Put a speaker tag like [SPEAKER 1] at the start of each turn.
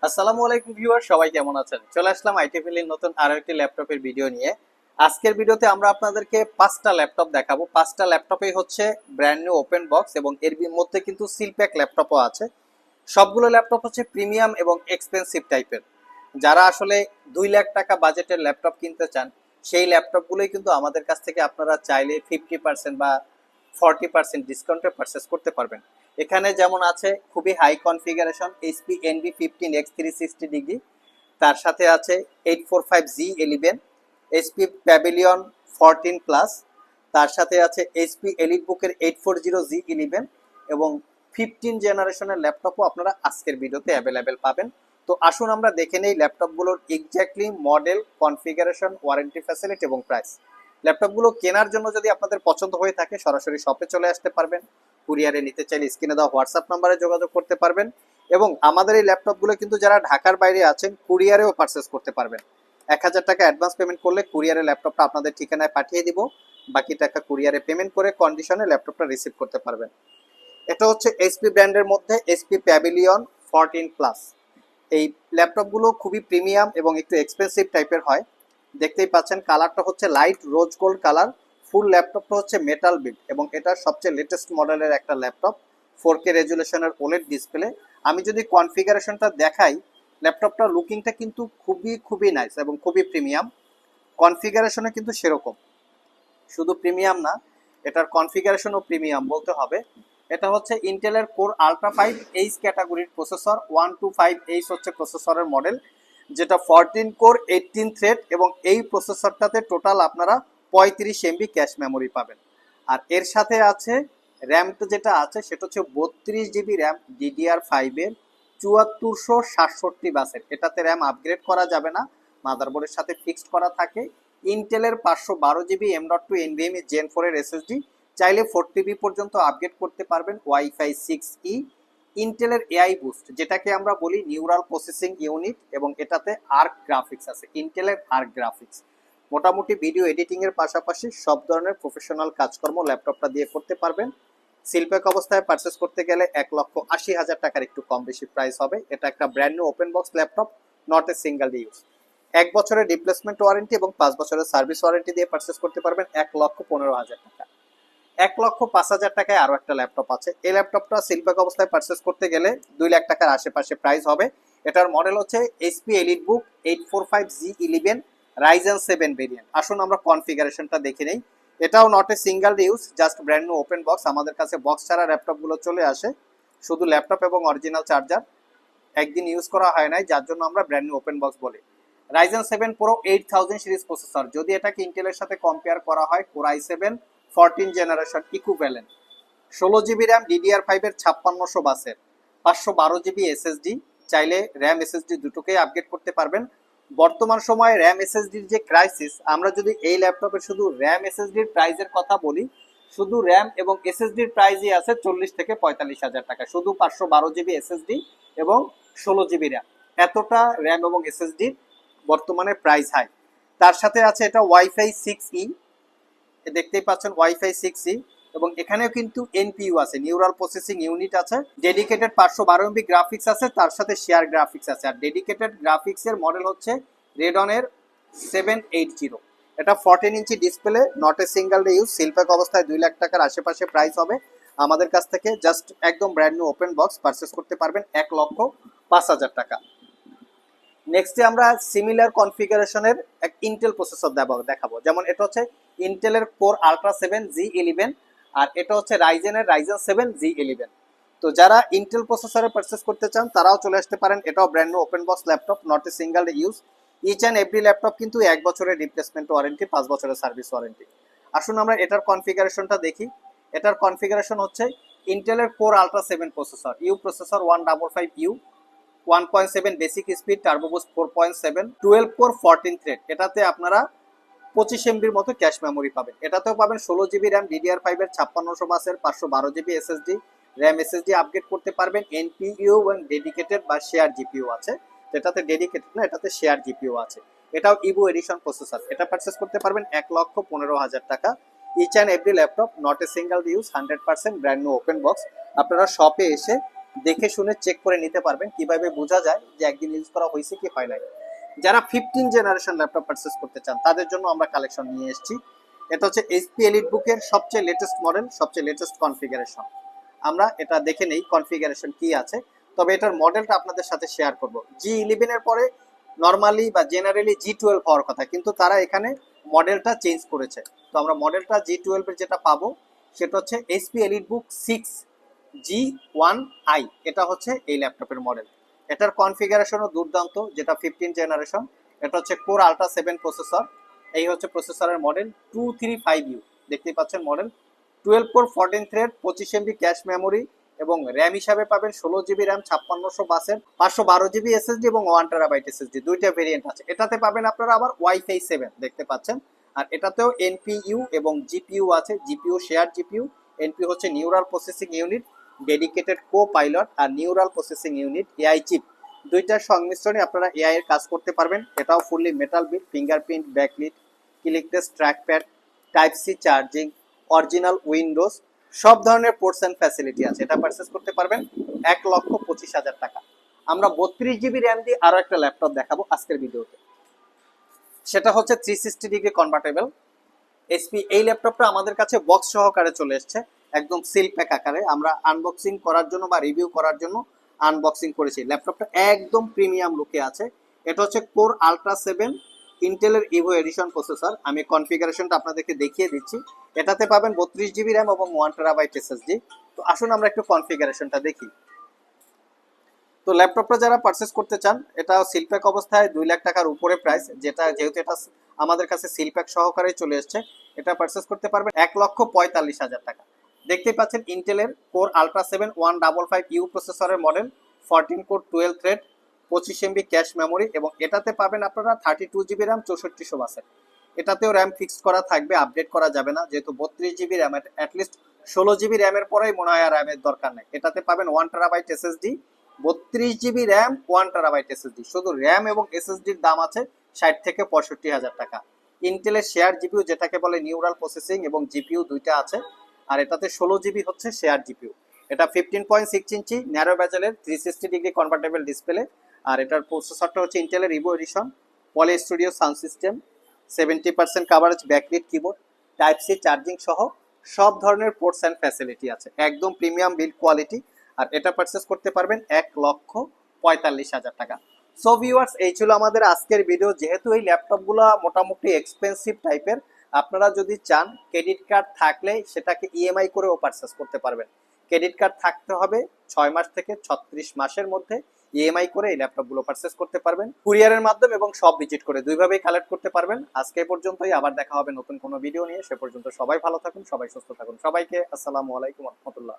[SPEAKER 1] আসসালামু আলাইকুম ভিউয়ার, সবাই কেমন আছেন? চলে আসলাম আইটিভিলির নতুন আরো একটি ল্যাপটপের ভিডিও নিয়ে। আজকের ভিডিওতে আমরা আপনাদেরকে 5টা ল্যাপটপ দেখাবো। 5টা ল্যাপটপই হচ্ছে ব্র্যান্ড নিউ ওপেন বক্স এবং এর মধ্যে কিন্তু সিল প্যাক ল্যাপটপও আছে। সবগুলো ল্যাপটপ হচ্ছে প্রিমিয়াম এবং এক্সপেন্সিভ টাইপের। যারা আসলে 2 লাখ টাকা বাজেটের ল্যাপটপ কিনতে চান, সেই ল্যাপটপগুলোই কিন্তু আমাদের কাছ থেকে আপনারা চাইলে 50% বা 40% ডিসকাউন্টে পারচেস করতে পারবেন। এখানে যেমন আছে খুবই হাই কনফিগারেশন এইচপি NV15X360 তার সাথে আছে 845G11, এইচপি প্যাভিলিয়ন 14 প্লাস, তার সাথে আছে এইচপি এলিট বুকের 840G11 এবং 15 জেনারেশনের ল্যাপটপও আপনারা আজকের ভিডিওতে অ্যাভেলেবেল পাবেন। তো আসুন আমরা দেখে নেই ল্যাপটপগুলোর exactly model, configuration, warranty facility এবং প্রাইস। ল্যাপটপগুলো কেনার জন্য যদি আপনাদের পছন্দ হয়ে থাকে সরাসরি শপে চলে আসতে পারবেন। কুরিয়ারে নিতে চাইলে স্ক্রিনে দেওয়া হোয়াটসঅ্যাপ নাম্বারে যোগাযোগ করতে পারবেন এবং আমাদের এই ল্যাপটপগুলো কিন্তু যারা ঢাকার বাইরে আছেন কুরিয়ারেও পারচেস করতে পারবেন। 1000 টাকা অ্যাডভান্স পেমেন্ট করলে কুরিয়ারে ল্যাপটপটা আপনাদের ঠিকানায় পাঠিয়ে দিব, বাকি টাকা কুরিয়ারে পেমেন্ট করে কন্ডিশনে ল্যাপটপটা রিসিভ করতে পারবেন। এটা হচ্ছে এইচপি ব্র্যান্ডের মধ্যে এইচপি প্যাভিলিয়ন 14 প্লাস। এই ল্যাপটপগুলো খুবই প্রিমিয়াম এবং একটু এক্সপেন্সিভ টাইপের হয়। দেখতেই পাচ্ছেন কালারটা হচ্ছে লাইট রোজ গোল্ড কালার। ফুল ল্যাপটপটা হচ্ছে মেটাল বিল্ড এবং এটা সবচেয়ে লেটেস্ট মডেলের একটা ল্যাপটপ, 4K রেজুলেশনের ওলেড ডিসপ্লে। আমি যদি কনফিগারেশনটা দেখাই, ল্যাপটপটার লুকিংটা কিন্তু খুবই খুবই নাইস এবং খুবই প্রিমিয়াম। কনফিগারেশনে কিন্তু সেরকম, শুধু প্রিমিয়াম না, এটার কনফিগারেশনও প্রিমিয়াম বলতে হবে। এটা হচ্ছে ইন্টেলের কোর আলট্রা 5H ক্যাটাগরির প্রসেসর, 125H হচ্ছে প্রসেসরের মডেল, যেটা 14 কোর 18 থ্রেড এবং এই প্রসেসরটাতে টোটাল আপনারা 35 MB ক্যাশ মেমোরি পাবেন। আর এর সাথে আছে র্যামটা, যেটা আছে সেটা হচ্ছে 32 GB র্যাম DDR5 এর 7467 বাসের। এটাতে র্যাম আপগ্রেড করা যাবে না, মাদারবোর্ডের সাথে ফিক্সড করা থাকে। ইন্টেলের 512 GB M.2 NVMe Gen 4 এর SSD, চাইলে 4TB পর্যন্ত আপগ্রেড করতে পারবেন। ওয়াইফাই 6E, ইন্টেলের এআই বুস্ট, যেটাকে আমরা বলি নিউরাল প্রসেসিং ইউনিট, এবং এটাতে আর্ক গ্রাফিক্স আছে, ইন্টেলের আর্ক গ্রাফিক্স। মোটামুটি ভিডিও এডিটিং এর পাশাপাশি সব ধরনের প্রফেশনাল কাজকর্ম ল্যাপটপটা দিয়ে করতে পারবেন। সিলপ্যাক অবস্থায় পারচেস করতে গেলে 1,80,000 টাকার একটু কম বেশি প্রাইস হবে। এটা একটা brand new open box laptop, not a single use. 1 বছরের রিপ্লেসমেন্ট ওয়ারেন্টি এবং 5 বছরের সার্ভিস ওয়ারেন্টি দিয়ে পারচেস করতে পারবেন 1,15,000 টাকা। 1,05,000 টাকায় আরো একটা ল্যাপটপ আছে। এই ল্যাপটপটা সিলপ্যাক অবস্থায় পারচেস করতে গেলে 2 লাখ টাকার আশেপাশে প্রাইস হবে। এটার মডেল হচ্ছে এইচপি এলিট বুক 845G11 রাইজেন 7 ভেরিয়েন্ট। আসুন আমরা কনফিগারেশনটা দেখে নেই। এটাও not a single use, just brand new open box. আমাদের কাছে বক্স ছাড়া ল্যাপটপগুলো চলে আসে, শুধু ল্যাপটপ এবং অরিজিনাল চার্জার, একদিন ইউজ করা হয় নাই, যার জন্য আমরা ব্র্যান্ড নিউ ওপেন বক্স বলি। রাইজেন 7 প্রো 8000 সিরিজ প্রসেসর, যদি এটাকে ইন্টেলের সাথে কম্পেয়ার করা হয়, core i7 14 generation equivalent, 16 GB RAM DDR5 এর 5600 বাসের, 512 GB SSD, চাইলে র্যাম SSD দুটোকেই আপগ্রেড করতে পারবেন। বর্তমান সময়ে র্যাম SSDর যে ক্রাইসিস, আমরা যদি এই ল্যাপটপের শুধু র্যাম SSDর প্রাইসের কথা বলি, শুধু র্যাম এবং SSDর প্রাইসই আছে 40 থেকে 45,000 টাকা, শুধু 512 GB SSD এবং 16 GB র্যাম। এতটা র্যাম এবং SSDর বর্তমানে প্রাইস হাই। তার সাথে আছে এটা ওয়াইফাই 6E, দেখতেই পাচ্ছেন ওয়াইফাই 6E, এবং এখানেও কিন্তু এনপিইউ আছে, নিউরাল প্রসেসিং ইউনিট আছে, ডেডিকেটেড 512 MB গ্রাফিক্স আছে, তার সাথে শেয়ার গ্রাফিক্স আছে। আর ডেডিকেটেড গ্রাফিক্স এর মডেল হচ্ছে রেডনের 780। এটা 14 inch display, not a single day use. Seal pack অবস্থায় 2 লাখ টাকার আশেপাশে প্রাইস হবে। আমাদের কাছ থেকে জাস্ট একদম brand new open box purchase করতে পারবেন 1,05,000 টাকা। নেক্সটে আমরা সিমিলার কনফিগারেশনের এক ইন্টেল প্রসেসর দেখাবো। যেমন এটা হচ্ছে ইন্টেলের কোর আলট্রা 7G11 আর এটা হচ্ছে রাইজেনের রাইজেন 7G11। তো যারা ইন্টেল প্রসেসরে পারচেস করতে চান তারাও চলে আসতে পারেন। এটাও brand new open box laptop, not a single use. Each and every laptop কিন্তু 1 বছরের রিপ্লেসমেন্ট ওয়ারেন্টি, 5 বছরের সার্ভিস ওয়ারেন্টি। আসুন আমরা এটার কনফিগারেশনটা দেখি। এটার কনফিগারেশন হচ্ছে ইন্টেলের core ultra 7 processor, U processor 155U, 1.7 basic speed, turbo boost 4.7, 12 core 14 thread. এটাতে আপনারা 25 MBর মতো ক্যাশ মেমোরি পাবেন। এটাতেও পাবেন 16 GB র্যাম DDR5 এর 5600 বাসের, 512 GB SSD, RAM SSD upgrade করতে পারবেন। এনপিইউ এবং ডেডিকেটেড বা শেয়ার জিপিইউ আছে, এটাতে ডেডিকেটেড না, এটাতে শেয়ার জিপিইউ আছে। এটাও ইভো এডিশন প্রসেসর। এটা পারচেস করতে পারবেন 1,15,000 টাকা। Each and every laptop, not a single use, 100% brand new open box. আপনারা শপে এসে দেখে শুনে চেক করে নিতে পারবেন। কিভাবে বোঝা যায় যে একদিন ইউজ করা হয়েছে কি হয় নাই। যারা 15 জেনারেশন ল্যাপটপ পারচেস করতে চান তাদের জন্য আমরা কালেকশন নিয়ে এসেছি। এটা হচ্ছে এইচপি এলিটবুকের সবচেয়ে লেটেস্ট মডেল, সবচেয়ে লেটেস্ট কনফিগারেশন। আমরা এটা দেখে নেই কনফিগারেশন কি আছে, তবে এটার মডেলটা আপনাদের সাথে শেয়ার করব। G11 এর পরে নর্মালি বা জেনারেলি G12 হওয়ার কথা, কিন্তু তারা এখানে মডেলটা চেঞ্জ করেছে। তো আমরা মডেলটা G12 এর যেটা পাবো সেটা হচ্ছে এইচপি এলিটবুক 6G1i। এটা হচ্ছে এই ল্যাপটপের মডেল। এটার কনফিগারেশনও দুর্দান্ত, যেটা 15 জেনারেশন। এটা হচ্ছে কোর আলট্রা 7 প্রসেসর। এই হচ্ছে প্রসেসরের মডেল 235U, দেখতেই পাচ্ছেন model. 12 core 14 thread, 25 MB cache memory এবং র্যাম হিসাবে পাবেন 16 জিবি র্যাম, 5600 বাসের, 512 জিবি এসএসডি এবং 1 TB এসএসডি, দুইটা ভেরিয়েন্ট আছে। এটাতে পাবেন আপনারা আবার ওয়াইফাই 7, দেখতে পাচ্ছেন। আর এটাতেও এনপিইউ এবং জিপিইউ আছে। জিপিইউ শেয়ার জিপিইউ, এনপি হচ্ছে neural processing unit, dedicated co pilot neural processing unit AI chip. দুইটার সংমিশ্রণে আপনারা এআই এর কাজ করতে পারবেন। এটাও fully metal built, fingerprint, backlit, clickless trackpad, type C charging, original Windows, সব ধরনের পোর্টস অ্যান্ড ফ্যাসিলিটি আছে। এটা পারচেস করতে পারবেন 1,25,000 টাকা। আমরা 32 জিবি র্যাম দিয়ে আরো একটা ল্যাপটপ দেখাবো আজকের ভিডিওতে। সেটা হচ্ছে 360 ডিগ্রি কনভার্টেবল এইচপি। এই ল্যাপটপটা আমাদের কাছে বক্স সহকারে চলে এসেছে, একদম সিল প্যাক আকারে। আমরা আনবক্সিং করার জন্য বা রিভিউ করার জন্য আনবক্সিং করেছি। ল্যাপটপটা একদম প্রিমিয়াম লুকে আছে। এটা হচ্ছে কোর আলট্রা 7 ইন্টেলের ইভো এডিশন প্রসেসর। আমি কনফিগারেশনটা আপনাদেরকে দেখিয়ে দিচ্ছি। এটাতে পাবেন 32 জিবি র্যাম এবং 1 TB এসএসডি। তো আসুন আমরা একটু কনফিগারেশনটা দেখি। তো ল্যাপটপটা যারা পারচেস করতে চান, এটা সিলপ্যাক অবস্থায় 2 লাখ টাকার উপরে প্রাইস, যেহেতু এটা আমাদের কাছে সিলপ্যাক সহকারে চলে এসেছে, এটা পারচেস করতে পারবেন 1,45,000 টাকা। দেখতেই পাচ্ছেন ইন্টেলের কোর আলট্রা 7 155U প্রসেসরের model, 14 core 12 thread, 25 MB cache memory এবং এটাতে পাবেন আপনারা 32 জিবি র্যাম, 6400 বাসের। এটাতেও র্যাম ফিক্সড করা থাকবে, আপডেট করা যাবে না, যেহেতু 32 জিবি র্যাম। অ্যাটলিস্ট 16 জিবি র্যামের পরেই মনে হয় আর র্যামের দরকার নেই। এটাতে পাবেন 1 TB SSD, 32 GB RAM, 1 TB SSD. শুধু র্যাম এবং এসএসডির দাম আছে 60 থেকে 65,000 টাকা। ইন্টেলের শেয়ার জিপিইউ, যেটাকে বলে নিউরাল প্রসেসিং, এবং জিপিইউ দুইটা আছে। আর এটাতে 16 জিবি হচ্ছে শেয়ার জিপিইউ। এটা 15.6 ইঞ্চি ন্যারো ব্যাজেলের 360 ডিগ্রি কনভার্টেবল ডিসপ্লে। আর এটার প্রসেসরটা হচ্ছে ইন্টেলের Evo edition, poly studio sound system, 70% coverage, backlit keyboard, type C charging সহ সব ধরনের পোর্টস অ্যান্ড ফ্যাসিলিটি আছে। একদম প্রিমিয়াম বিল্ড কোয়ালিটি। আর এটা পারচেস করতে পারবেন 1,45,000 টাকা। সো ভিউয়ার্স, এই ছিল আমাদের আজকের ভিডিও। যেহেতু এই ল্যাপটপগুলো মোটামুটি এক্সপেন্সিভ টাইপের, আপনারা যদি চান ক্রেডিট কার্ড থাকলে সেটাকে ইএমআই করেও পারচেস করতে পারবেন। ক্রেডিট কার্ড থাকতে হবে 6 মাস থেকে 36 মাসের মধ্যে। ইএমআই করে এই ল্যাপটপগুলো পারচেস করতে পারবেন কুরিয়ারের মাধ্যমে এবং সব ভিজিট করে, দুইভাবেই কালেক্ট করতে পারবেন। আজকে পর্যন্তই, আবার দেখা হবে নতুন কোনো ভিডিও নিয়ে। সে পর্যন্ত সবাই ভালো থাকুন, সবাই সুস্থ থাকুন। সবাইকে আসসালামু আলাইকুম ওয়া রাহমাতুল্লাহ।